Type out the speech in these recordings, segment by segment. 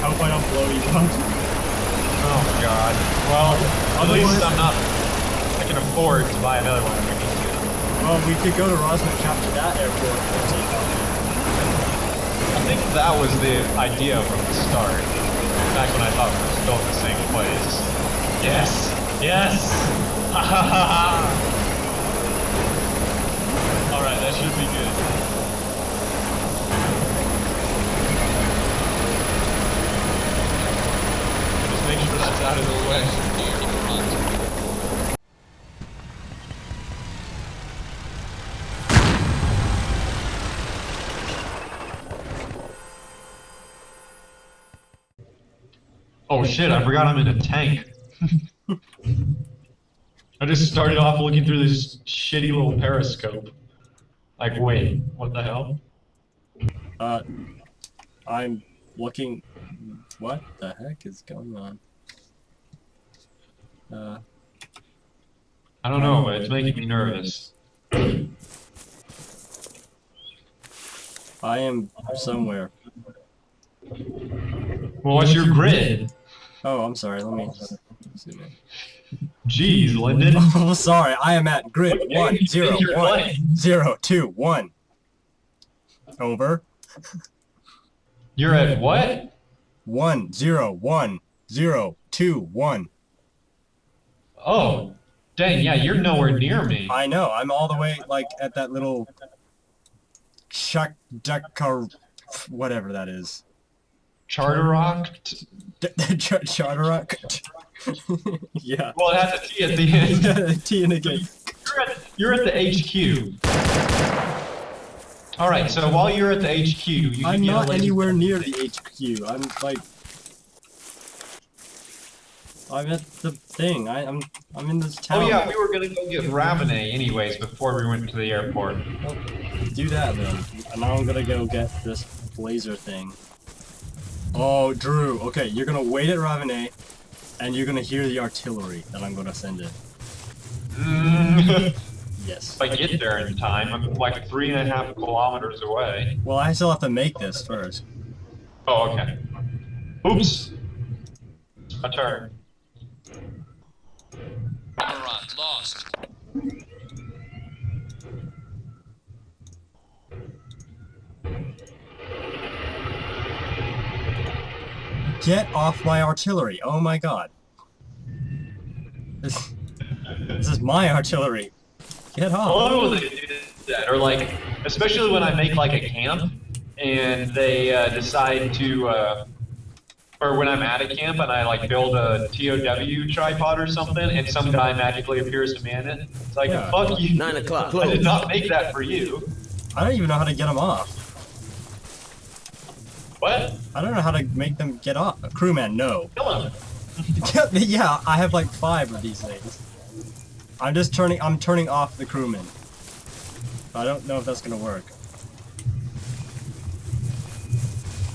hope I don't blow you up. Oh god. Well, at least I'm not. I can afford to buy another one if we need to. Well, we could go to Rosman Chop to that airport and take off. I think that was the idea from the start. Back when I thought we were still in the same place. Yes! Yes! Ha ha ha ha! Alright, that should be good. Just make sure that's out of the way. Oh shit, I forgot I'm in a tank. I just started off looking through this shitty little periscope. Like, wait, what the hell? I'm looking... What the heck is going on? I don't know, but it's making me nervous. I am somewhere. Well, what's your grid? Oh, I'm sorry, let me zoom in. Jeez, Linden. Oh, sorry, I am at grid 1, 0, 1, 0, 2, 1. Over. You're at what? 1, 0, 1, 0, 2, 1. Oh, dang, yeah, you're nowhere near me. I know, I'm all the way, like, at that little... whatever that is. Charter Rock? Charter Rock? Yeah. Well, it has a T at the end. T in the gate. You're at the HQ. Alright, so while you're at the HQ, you can I'm get not a laser... anywhere near the HQ. I'm like... I'm at the thing. I'm in this town. Oh yeah, we were gonna go get Ravenet anyways before we went to the airport. Well, do that then. And now I'm gonna go get this laser thing. Oh, Drew. Okay, you're gonna wait at Ravenet, and you're gonna hear the artillery that I'm gonna send it. Yes. If I get there in time, I'm like 3.5 kilometers away. Well, I still have to make this first. Oh, okay. Oops. A turn. Alright, lost. Get off my artillery! Oh my god. This is my artillery. Get off. Oh, they do that. Or like, especially when I make like a camp, and they decide to, or when I'm at a camp and I like build a TOW tripod or something, and some guy magically appears to man it. It's like, Yeah. fuck you. 9 o'clock. I did not make that for you. I don't even know how to get them off. What? I don't know how to make them get off. Crewman, no. Kill him. Yeah, I have like 5 of these things. I'm turning off the crewman. I don't know if that's gonna work.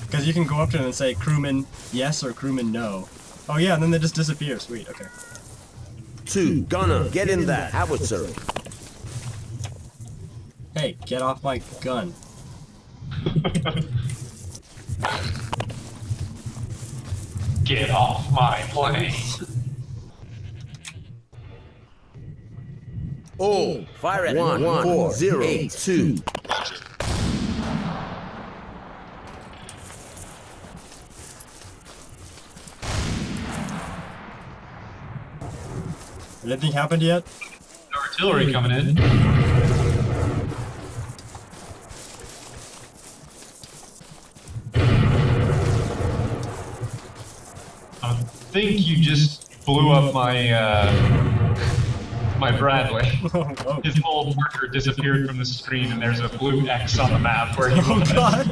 Because you can go up to them and say, crewman yes or crewman no. Oh yeah, and then they just disappear. Sweet, okay. 2, gunner, get in that howitzer. Hey, get off my gun. Get off my plane. Oh, fire at 1-4-0-8-2. Anything happened yet? No artillery coming in. I think you just blew up my my Bradley. Oh, His whole marker disappeared from the screen, and there's a blue X on the map where he oh was. god!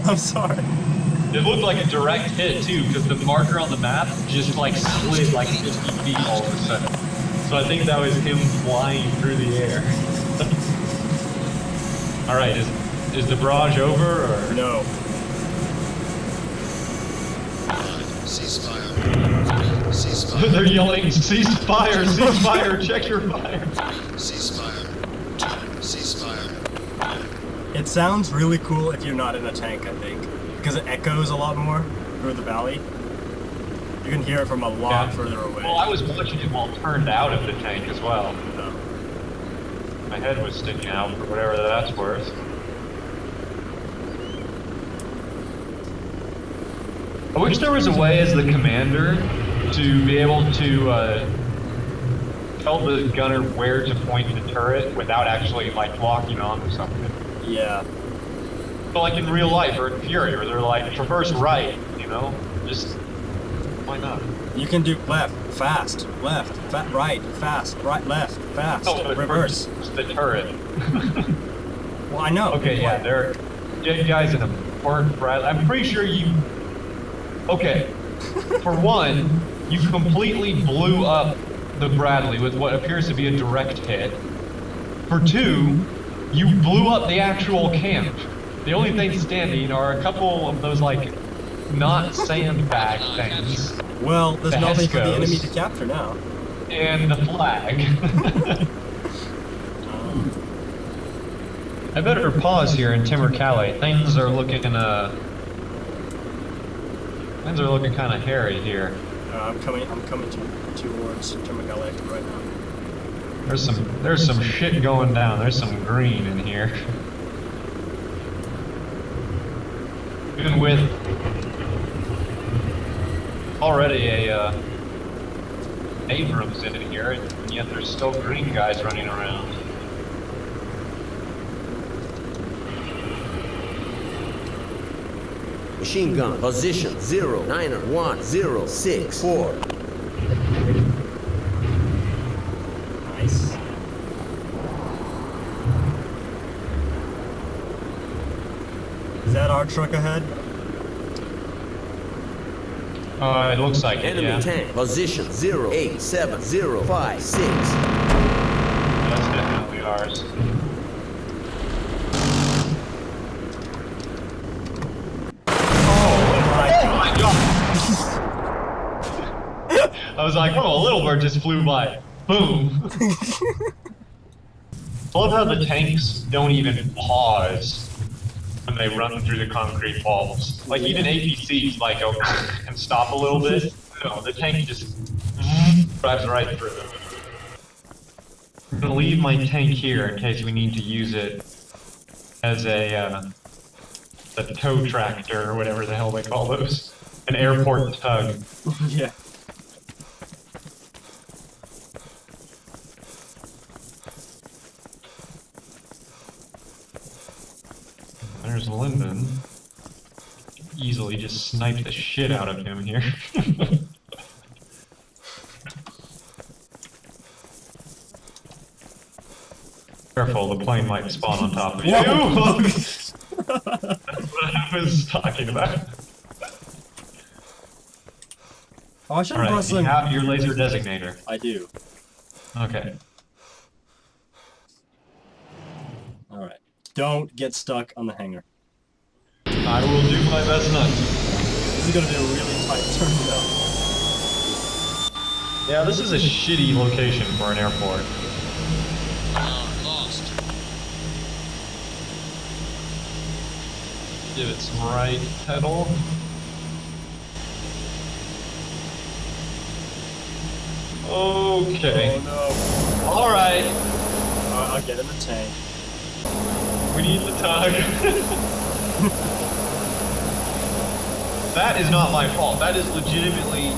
I'm sorry. It looked like a direct hit too, because the marker on the map just like slid like 50 feet all of a sudden. So I think that was him flying through the air. All right, is the barrage over or No. Ceasefire. Ceasefire. They're yelling, cease fire, cease fire, check your fire. Ceasefire. Ceasefire. It sounds really cool if you're not in a tank, I think. Because it echoes a lot more through the valley. You can hear it from a lot further away. Well, I was watching it while turned out of the tank as well. Oh. My head was sticking out for whatever that's worth. I wish there was a way as the commander to be able to tell the gunner where to point the turret without actually like locking onto something. Yeah. But like in real life or in Fury where they're like traverse right, you know? Just why not? You can do left, fast, left, right, fast, right, left, fast, Oh, reverse. The turret. Well, I know. Okay, yeah, there. You guys in a pork Brad. I'm pretty sure you. Okay, for one, you completely blew up the Bradley with what appears to be a direct hit. For two, you blew up the actual camp. The only things standing are a couple of those like not sandbag things. Well, there's The nothing for the Heskos. enemy to capture now. And the flag. I better pause here in Timber Calais. Things are looking kind of hairy here. I'm coming towards Termagale right now. There's some shit going down. There's some green in here. Even with already a Abrams in it here, and yet there's still green guys running around. Machine gun, position 091064. Nice. Is that our truck ahead? It looks like it, Enemy yeah. tank, position 087056. That's definitely ours. I was like, oh, a little bird just flew by. Boom. I love how the tanks don't even pause when they run through the concrete walls. Like even APCs like can stop a little bit. No, the tank just drives right through them. I'm gonna leave my tank here in case we need to use it as a tow tractor or whatever the hell they call those. An airport tug. Yeah. There's Linden. Easily just snipe the shit out of him here. Careful, the plane might spawn on top of you. That's what I was talking about. Oh, I should have Alright, brought you some. have your laser designator. I do. Okay. Alright. Don't get stuck on the hangar. I will do my best not to. This is gonna be a really tight turn though. Yeah, this is a shitty location for an airport. Lost. Give it some right pedal. Okay. Oh no. Alright. I'll get in the tank. We need the tug. That is not my fault. That is legitimately,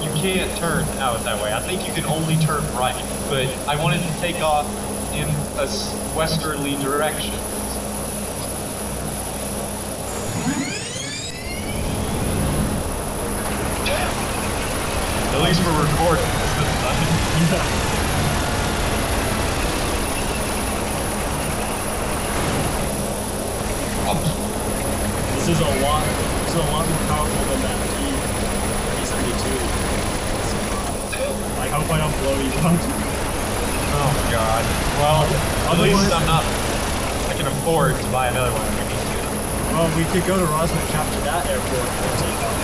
you can't turn out that way. I think you can only turn right, but I wanted to take off in a westerly direction. At least we're recording this time. This is a lot more powerful than that P-72. I hope I don't blow you up. Oh god. Well, at least I'm not. I can afford to buy another one if we need to. Well, we could go to Rosman, capture that airport, and take off.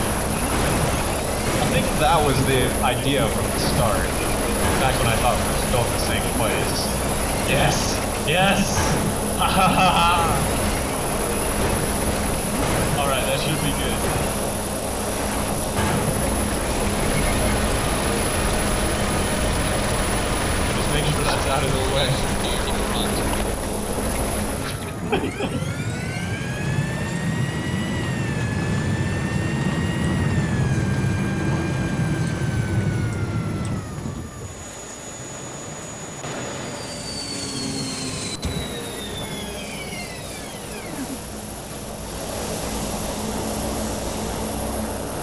I think that was the idea from the start. Back when I thought we were still in the same place. Yes! Yes! Ha ha ha ha! Alright, that should be good.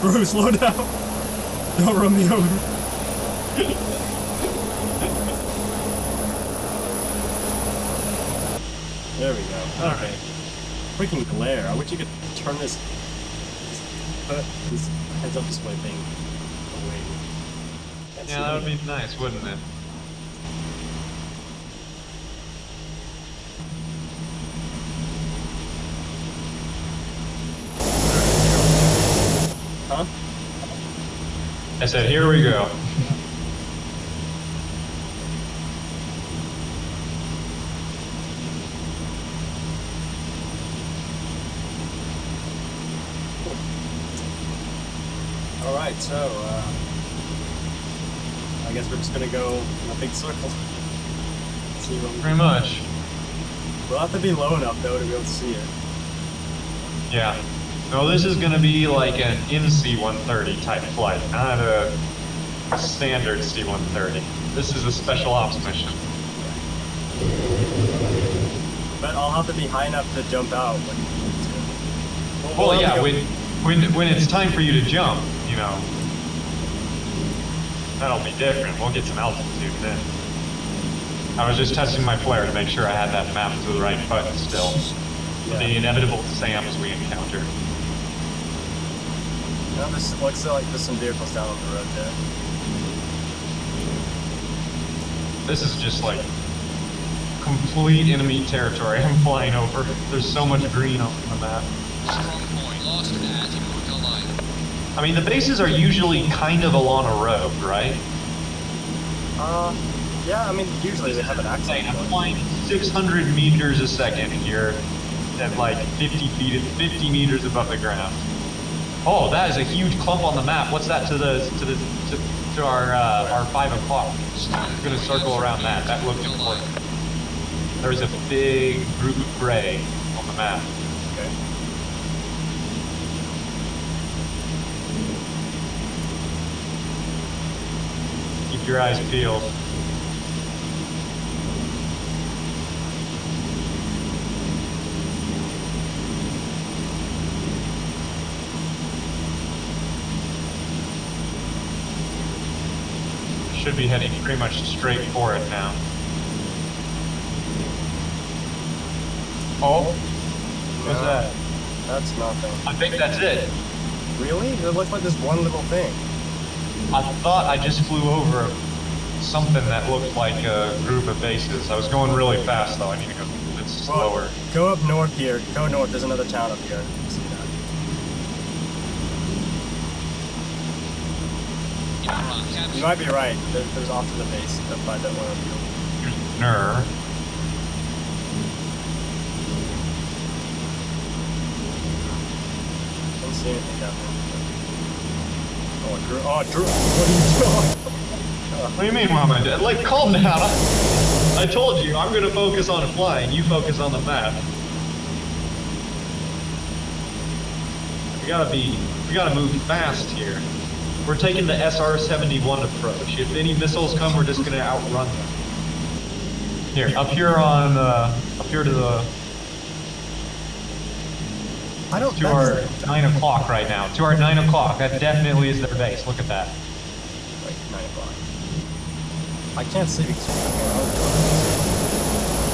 Bro, slow down. Don't run me over. There we go. Okay. Freaking glare. I wish you could turn this heads-up display thing away. Can't Yeah, see that would it. be nice, wouldn't it? Huh? I said, here we go. Alright, so, I guess we're just gonna go in a big circle. See what we Pretty much. We'll have to be low enough, though, to be able to see it. Yeah. No, this is going to be like an MC-130 type flight, not a standard C-130. This is a special ops mission. But I'll have to be high enough to jump out when you need to. Well, have yeah, to go- when it's time for you to jump, you know, that'll be different. We'll get some altitude then. I was just testing my flare to make sure I had that map to the right button still. For the inevitable SAMs we encounter. No, this looks like there's some vehicles down on the road there. This is just like complete enemy territory I'm flying over. There's so much green on the map. Strong point lost at North Carolina. I mean, the bases are usually kind of along a road, right? Yeah, I mean, usually they have an access I'm point. flying 600 meters a second here at like 50 meters above the ground. Oh, that is a huge clump on the map. What's that to our 5 o'clock? I'm gonna circle around that. That looked important. There's a big group of gray on the map. Okay. Keep your eyes peeled. Should be heading pretty much straight for it now. Oh, what's No, that? That's nothing. I think that's it. Really? It looks like this one little thing. I thought I just flew over something that looked like a group of bases. I was going really fast though. I need to go a bit slower. Well, go up north here. Go north. There's another town up here. You can see that. You might be right. There's off to the base up by that one field. Here's Ner. Don't see anything down there. Oh, Drew. Oh, Drew. What are you doing? What do you mean, Mama? Like, calm down. I told you, I'm gonna focus on flying. You focus on the map. We gotta move fast here. We're taking the SR-71 approach. If any missiles come, we're just gonna outrun them. Here, up here to the, I don't. to our 9 o'clock right now. To our 9 o'clock. That definitely is their base. Look at that. Like 9 o'clock. I can't see because.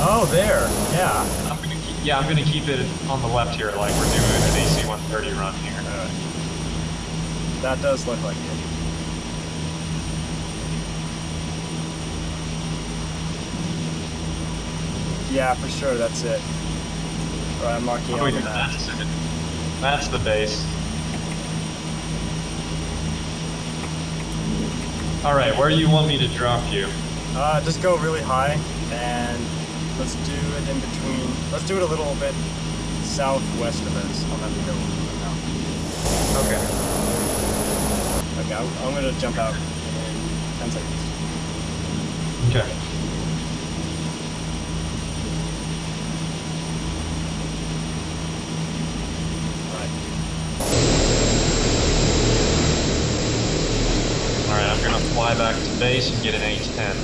Oh, there. Yeah. I'm gonna keep it on the left here, like we're doing an AC-130 run here. That does look like it. Yeah, for sure. That's it. All right, I'm marking it Oh, on the yeah, map. that's it. That's the base. All right, where do you want me to drop you? Just go really high, and let's do it in between. Let's do it a little bit southwest of us on that hill. Okay. Okay, I'm gonna jump out in 10 seconds. Okay. All right, I'm gonna fly back to base and get an H-10.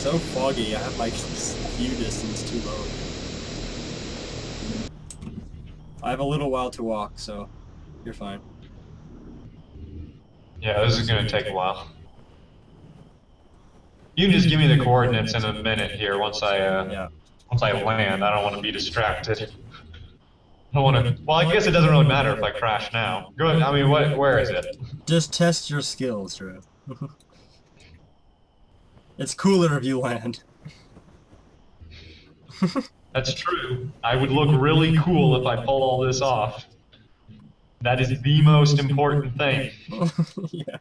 so foggy. I have my view distance too low. I have a little while to walk, so you're fine. Yeah, this is gonna take a while. You can just give me the coordinates in a minute here once I land. I don't want to be distracted. I don't want to. Well, I guess it doesn't really matter if I crash now. Go ahead. I mean, where is it? Just test your skills, Drew. It's cooler if you land. That's true. I would look really cool if I pull all this off. That is the most important thing. Yeah.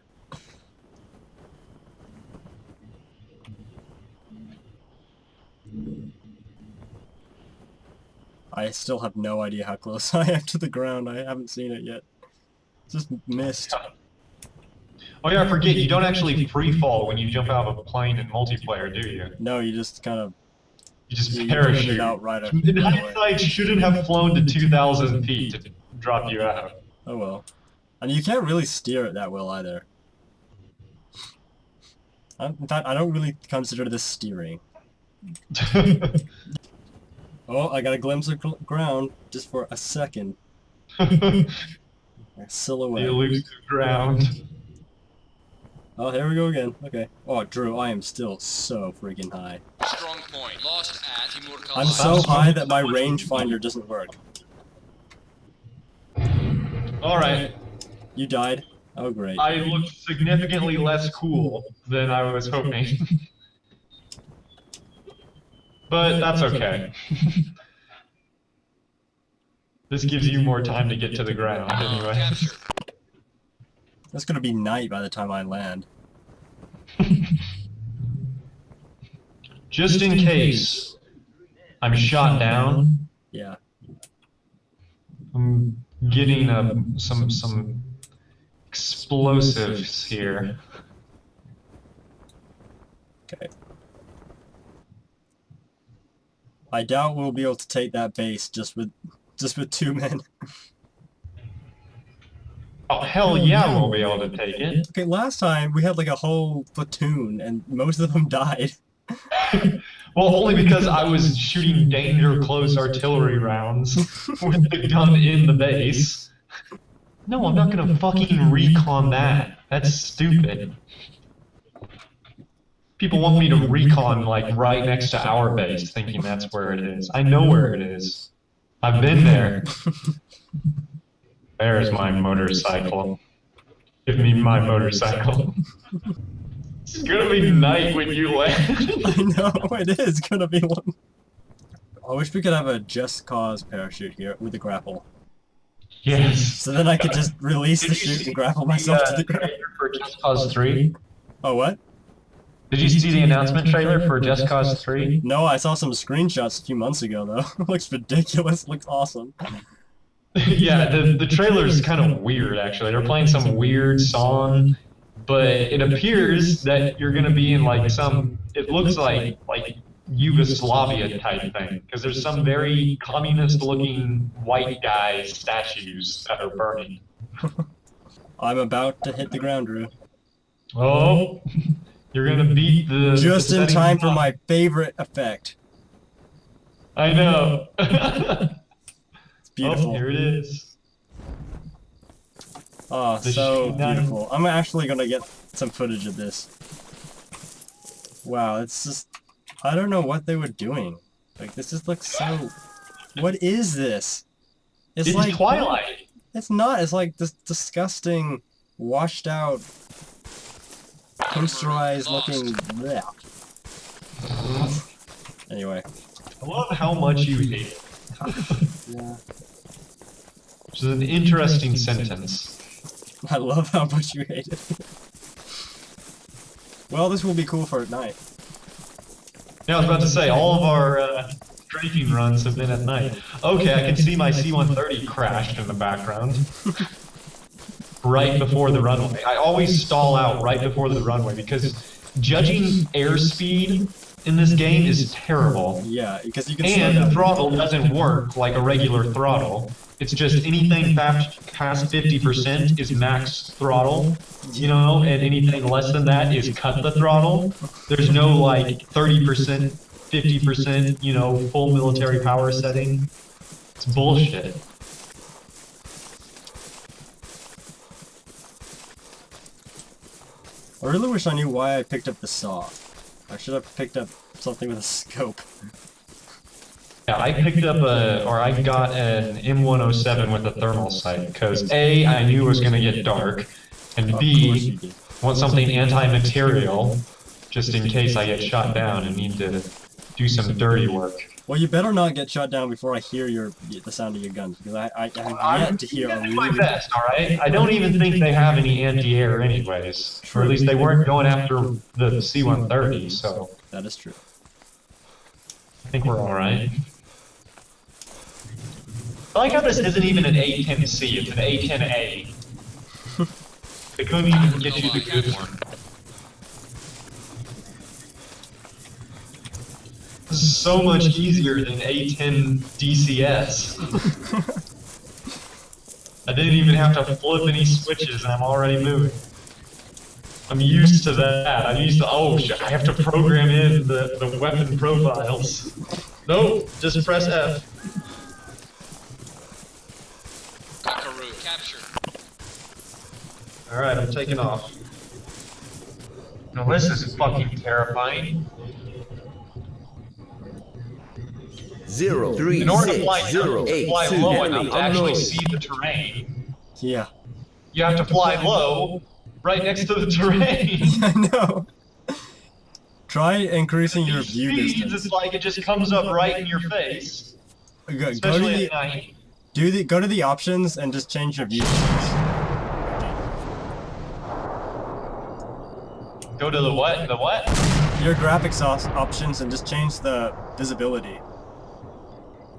I still have no idea how close I am to the ground. I haven't seen it yet. Just missed. Oh yeah, I forget, you don't actually free fall when you jump out of a plane in multiplayer, do you? No, you just kind of... You just You parachute. put it out right up- In hindsight, shouldn't have flown to 2,000 feet to drop you out. Oh well. And you can't really steer it that well either. In fact, I don't really consider this steering. Oh, I got a glimpse of ground just for a second. A silhouette. The elusive ground. Oh, here we go again. Okay. Oh, Drew, I am still so freaking high. Strong point. Lost at Timurkala. I'm so high that my rangefinder doesn't work. Alright. You died? Oh, great. I looked significantly less cool than I was hoping. But that's okay. This gives you more time to get to the ground anyway. Capture. It's gonna be night by the time I land. Just in case I'm shot down, Yeah. I'm getting some explosives here. Okay. I doubt we'll be able to take that base just with 2 men. Oh hell yeah, we'll be able to take it. Okay, last time we had like a whole platoon and most of them died. Well, only because I was shooting danger close artillery rounds with the gun in the base. No, I'm not gonna fucking recon that. That's stupid. People want me to recon like right next to our base, thinking that's where it is. I know where it is. I've been there. There's my motorcycle. Give me my motorcycle. It's gonna be night when you land. I know, it is gonna be one. I wish we could have a Just Cause parachute here with a grapple. Yes. So then I could just release the chute and grapple myself to the ground. trailer for Just Cause 3? Oh, what? Did you see the announcement trailer for Just Cause 3? No, I saw some screenshots a few months ago though. Looks ridiculous, looks awesome. Yeah, the trailer's kind of weird actually. They're playing some weird song, but it appears that you're gonna be in like some. It looks like Yugoslavia type thing because there's some very communist-looking white guy statues that are burning. I'm about to hit the ground, Drew. Oh, you're gonna beat the. Just in setting time for clock. my favorite effect. I know. It's beautiful. Oh, here it is. Oh, The so sheet nine. beautiful. I'm actually gonna get some footage of this. Wow, it's just... I don't know what they were doing. Like, this just looks so... What is this? It's like... Twilight. It's not. It's like this disgusting, washed out, posterized looking... Blech. Anyway. I love how much you hate it. Yeah. Which is an interesting sentence. I love how much you hate it. Well, this will be cool for at night. Yeah, I was about to say, all of our strafing runs have been at night. Okay, I can see my C-130 crashed in the background. Right before the runway. I always stall out right before the runway because judging airspeed in this game is terrible. Yeah, because you can slow And the down. throttle doesn't work like a regular throttle. It's just anything past 50% is max throttle, you know, and anything less than that is cut the throttle. There's no like 30%, 50%, you know, full military power setting. It's bullshit. I really wish I knew why I picked up the saw. I should have picked up something with a scope. Yeah, I picked up I got an M107 with a thermal sight because A, I knew it was going to get dark, and B, want something anti-material just in case I get shot down and need to do some dirty work. Well, you better not get shot down before I hear the sound of your guns, because I have yet to hear a I'm my really... best, alright? I don't even think they have any anti-air anyways. Or at least they weren't going after the C-130, so... That is true. I think we're alright. I like how this isn't even an A10C, it's an A10A. They couldn't even get you the good one. This is so much easier than A10 DCS. I didn't even have to flip any switches and I'm already moving. I'm used to that. I'm used to, oh shit, I have to program in the weapon profiles. No, just press F. Buckaroo captured. Alright, I'm taking off. Now this is fucking terrifying. 03608 In order to fly low enough to actually see the terrain, Yeah. you have to fly low right next to the terrain. I know. Try increasing your view Speeds, distance. it's like it just comes up right in your face. Go to Especially at the night. go to the options and just change your view distance. Go to the what? The what? Your graphics options and just change the visibility.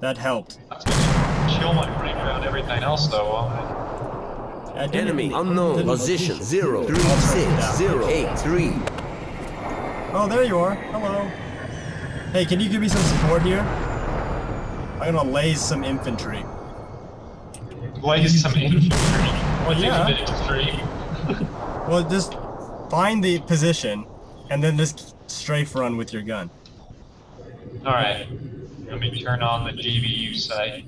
That helped. That's gonna chill my brain around everything else though. Enemy unknown position 036083. Oh, there you are. Hello. Hey, can you give me some support here? I'm gonna laze some infantry. Lays some infantry. Well, yeah. A bit extreme. Well, just find the position and then just strafe run with your gun. Alright. Let me turn on the GBU sight.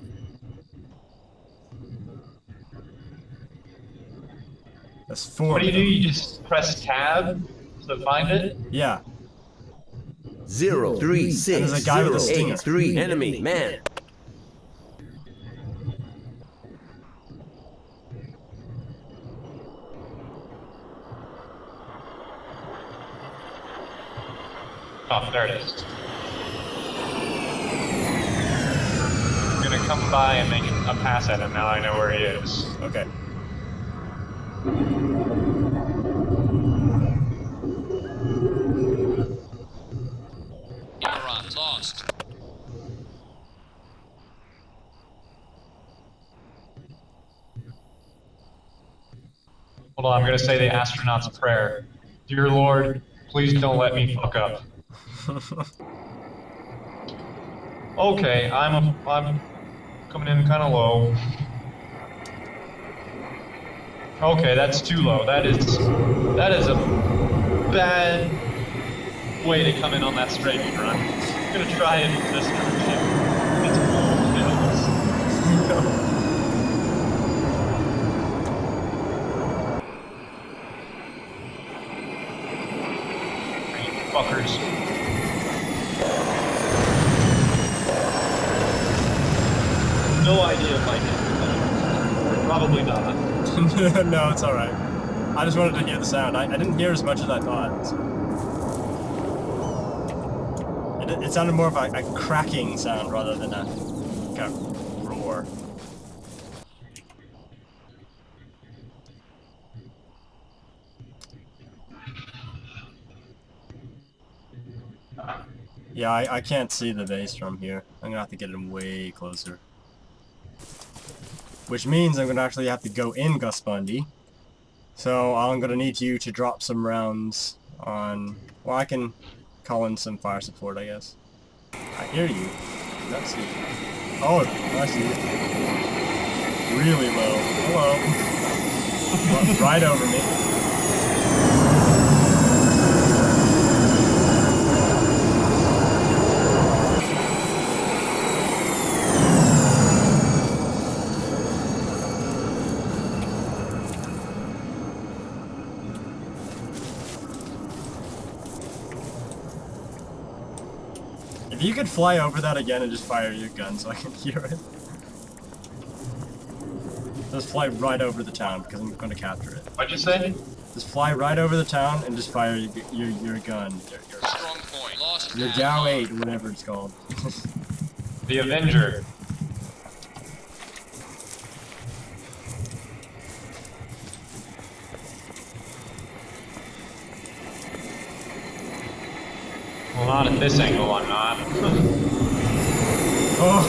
That's 4. What do? You just press tab to find it? Yeah. 036083. Enemy man. Oh, there it is. I'm gonna come by and make a pass at him now I know where he is. Okay. Iran lost. Hold on, I'm gonna say the astronaut's prayer. Dear Lord, please don't let me fuck up. Okay, I'm coming in kind of low. Okay, that's too low. That is a bad way to come in on that straight run. I'm gonna try it this direction. It's hills. Fuckers. No idea if I can do that. Probably not. No, it's alright. I just wanted to hear the sound. I didn't hear as much as I thought. So. It sounded more of a cracking sound rather than a roar. Yeah, I can't see the base from here. I'm gonna have to get him way closer. Which means I'm gonna actually have to go in Gus Bundy. So I'm gonna need you to drop some rounds on... Well, I can call in some fire support, I guess. I hear you. That's you. Oh, I see you. really low. Hello. Right over me. If you could fly over that again and just fire your gun so I can hear it. Just fly right over the town because I'm going to capture it. What'd you say? Just fly right over the town and just fire your gun. Strong point. Lost. Your Dow 8, whatever it's called. The Avenger. Well, not at this angle, I'm not. Oh,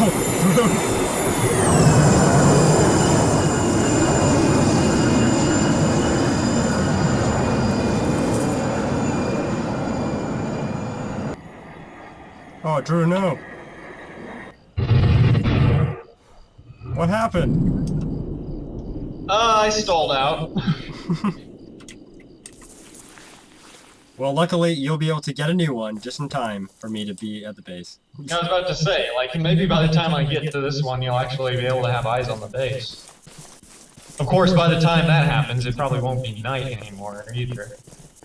oh, Drew, no. What happened? I stalled out. Well, luckily, you'll be able to get a new one just in time for me to be at the base. I was about to say, like, maybe by the time I get to this one, you'll actually be able to have eyes on the base. Of course, by the time that happens, it probably won't be night anymore, either.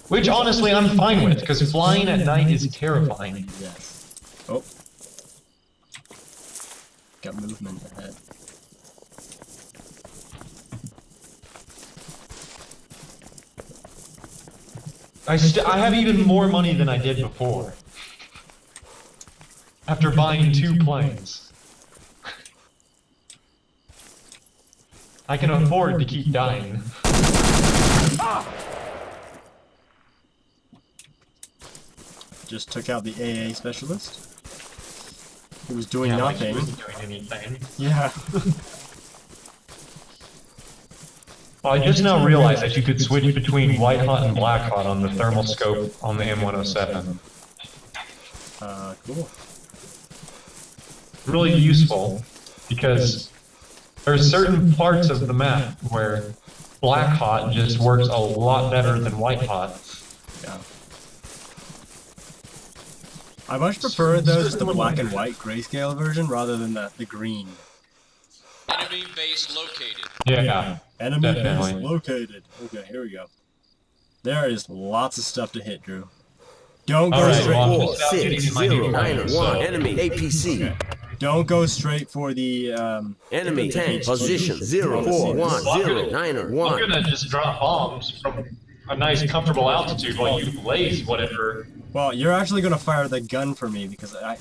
Which, honestly, I'm fine with, because flying at night is terrifying. Yes. Oh. Got movement ahead. I have even more money than I did before. After buying 2 planes. I can afford to keep dying. Just took out the AA specialist. He was doing Yeah, nothing. Like he wasn't doing anything. Yeah. Well, I just now realized that you could switch between white hot and black hot on the thermal scope on the M107. Cool. Really useful, because there's certain parts of the map where black hot just works a lot better than white hot. Yeah. I much prefer though just the black and white grayscale version rather than the green. Enemy base located. Yeah. Enemy Definitely. base located. Okay, here we go. There is lots of stuff to hit, Drew. Don't go Alright, straight. well, 4, 6, 0, 9, 1. Enemy APC. Okay. Don't go straight for the Enemy tank position 0, 4, 1, 0, 9, I'm 1. gonna just drop bombs from a nice comfortable altitude while you blaze whatever. Well, you're actually gonna fire the gun for me because that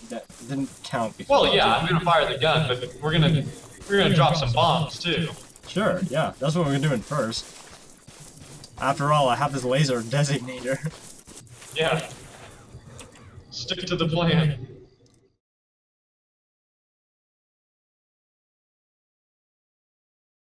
didn't count before. Well, yeah, I'm gonna fire the gun, but we're gonna drop some bombs too. Sure, yeah, that's what we're doing first. After all, I have this laser designator. Yeah. Stick to the plan.